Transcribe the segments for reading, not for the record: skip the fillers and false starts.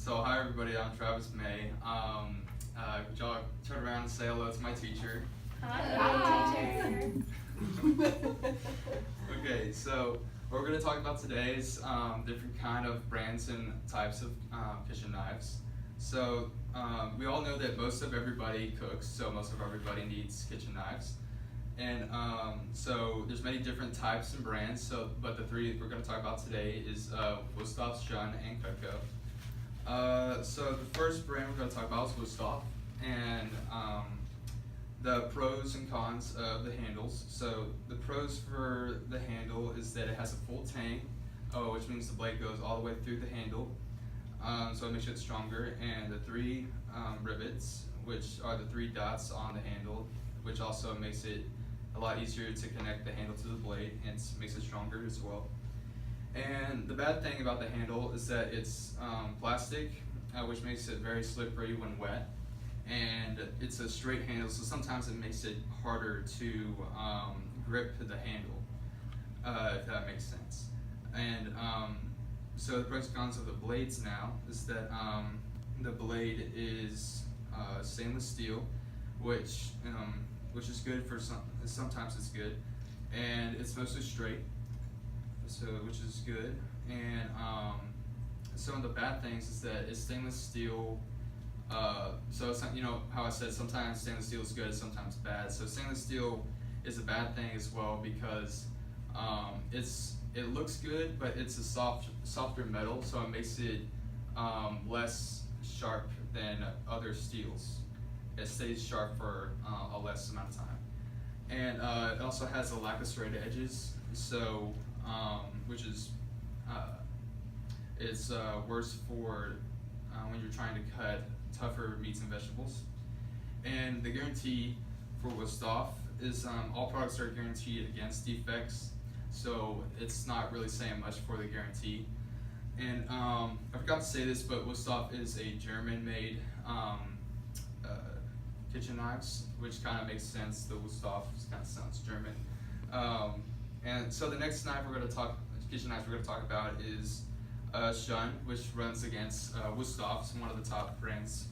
So hi everybody, I'm Travis May. Could y'all turn around and say hello to my teacher? Hi, teacher. Okay, so what we're going to talk about today is different kind of brands and types of kitchen knives. So we all know that most of everybody cooks, so most of everybody needs kitchen knives. And so there's many different types and brands. But the three we're going to talk about today is Wusthof, Shun, and Cutco. So the first brand we're going to talk about is Wusthof, and the pros and cons of the handles. So the pros for the handle is that it has a full tang, which means the blade goes all the way through the handle, so it makes it stronger, and the three rivets, which are the three dots on the handle, which also makes it a lot easier to connect the handle to the blade and makes it stronger as well. And the bad thing about the handle is that it's plastic, which makes it very slippery when wet. And it's a straight handle, so sometimes it makes it harder to grip the handle, if that makes sense. And so the pros and cons of the blades now is that the blade is stainless steel, which is good for sometimes it's good, and it's mostly straight, so which is good. And some of the bad things is that it's stainless steel. So it's not, you know how I said sometimes stainless steel is good, sometimes bad. So stainless steel is a bad thing as well because it looks good, but it's a softer metal, so it makes it less sharp than other steels. It stays sharp for a less amount of time, and it also has a lack of serrated edges. So which is it's worse for when you're trying to cut tougher meats and vegetables. And the guarantee for Wusthof is all products are guaranteed against defects, so it's not really saying much for the guarantee. And I forgot to say this, but Wusthof is a German-made kitchen knives, which kind of makes sense. The Wusthof kind of sounds German. And so the next kitchen knife we're going to talk about is Shun, which runs against Wusthof, it's one of the top brands.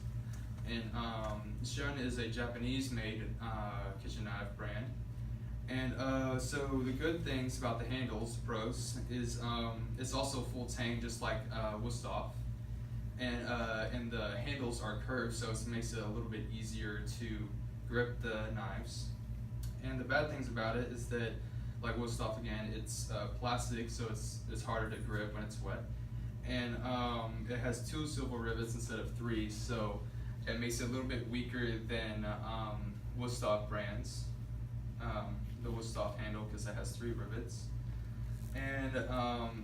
And Shun is a Japanese-made kitchen knife brand. And so the good things about the handles, pros, is it's also full tang, just like Wusthof. And the handles are curved, so it makes it a little bit easier to grip the knives. And the bad things about it is that, like Wusthof again, it's plastic, so it's harder to grip when it's wet. And it has 2 silver rivets instead of 3, so it makes it a little bit weaker than Wusthof brands, the Wusthof handle, because it has 3 rivets. And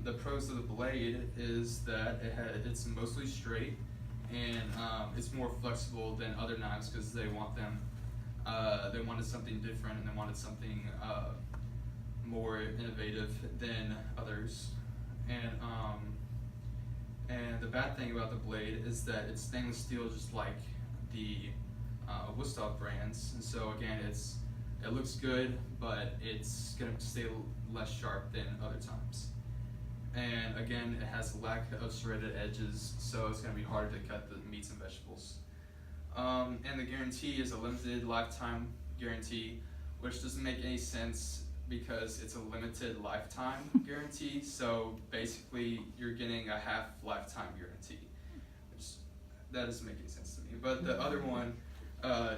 the pros of the blade is that it's mostly straight, and it's more flexible than other knives because they wanted something different, and they wanted something more innovative than others. And the bad thing about the blade is that it's stainless steel, just like the Wusthof brands. And so again, it looks good, but it's gonna stay less sharp than other times. And again, it has a lack of serrated edges, so it's gonna be hard to cut the meats and vegetables. And the guarantee is a limited lifetime guarantee, which doesn't make any sense because it's a limited lifetime guarantee. So basically, you're getting a half lifetime guarantee, which that doesn't make any sense to me. But the other one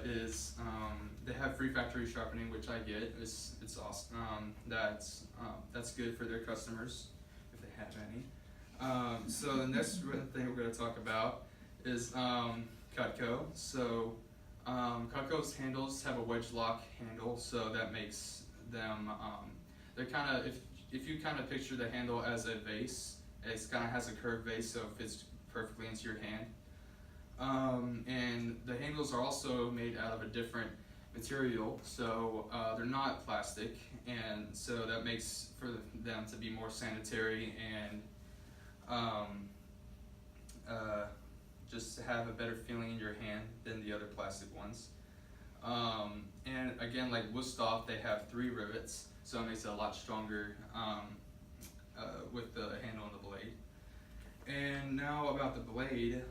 is they have free factory sharpening, which I get. It's awesome. That's good for their customers if they have any. So the next thing we're going to talk about is Cutco. So Cutco's handles have a wedge lock handle, so that makes them they're kind of, if you kind of picture the handle as a vase, it kind of has a curved vase, so it fits perfectly into your hand. And the handles are also made out of a different material, so they're not plastic, and so that makes for them to be more sanitary and just have a better feeling in your hand than the other plastic ones. And again, like Wusthof, they have 3 rivets, so it makes it a lot stronger with the handle and the blade. And now about the blade.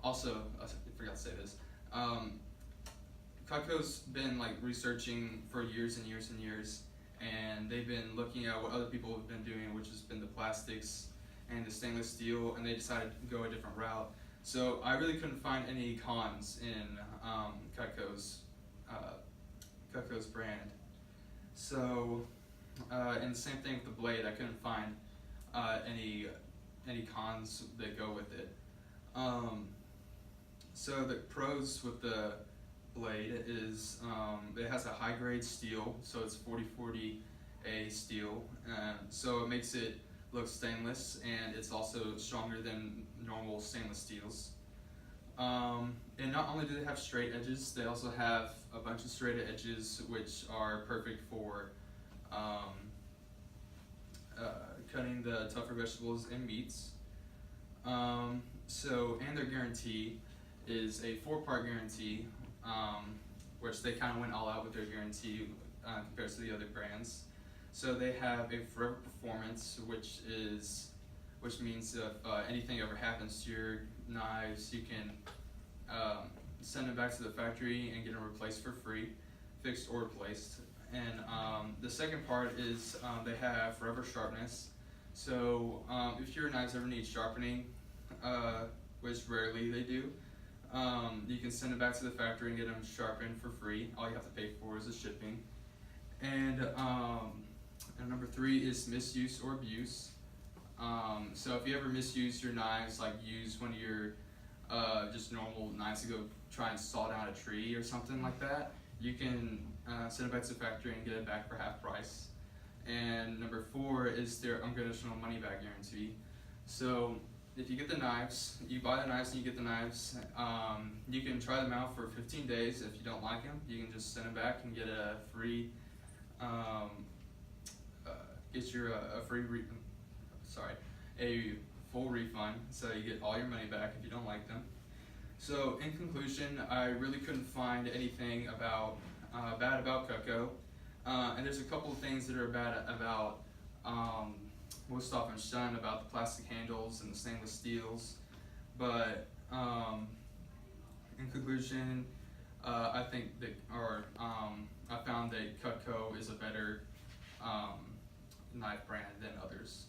Also, I forgot to say this. Cutco's been like researching for years and years and years, and they've been looking at what other people have been doing, which has been the plastics and the stainless steel, and they decided to go a different route. So I really couldn't find any cons in Cutco's brand. So, and the same thing with the blade. I couldn't find any cons that go with it. So the pros with the blade is it has a high grade steel, so it's 4040A steel, so it makes it look stainless, and it's also stronger than normal stainless steels. And not only do they have straight edges, they also have a bunch of straight edges, which are perfect for cutting the tougher vegetables and meats. And their guarantee is a 4-part guarantee, which they kind of went all out with their guarantee compared to the other brands. So they have a forever performance, which means if anything ever happens to your knives, you can send them back to the factory and get them replaced for free, fixed or replaced. And the second part is they have forever sharpness. So if your knives ever need sharpening, which rarely they do, you can send it back to the factory and get them sharpened for free. All you have to pay for is the shipping. And number 3 is misuse or abuse. So if you ever misuse your knives, like use one of your just normal knives to go try and saw down a tree or something like that, you can send it back to the factory and get it back for half price. And number 4 is their unconditional money back guarantee. So if you get the knives, you buy the knives and you get the knives, you can try them out for 15 days. If you don't like them, you can just send them back and get a free, a full refund. So you get all your money back if you don't like them. So in conclusion, I really couldn't find anything bad about Cutco. And there's a couple of things that are bad about Wusthof and Shun, about the plastic handles and the stainless steels. But in conclusion, I found that Cutco is a better knife brand than others.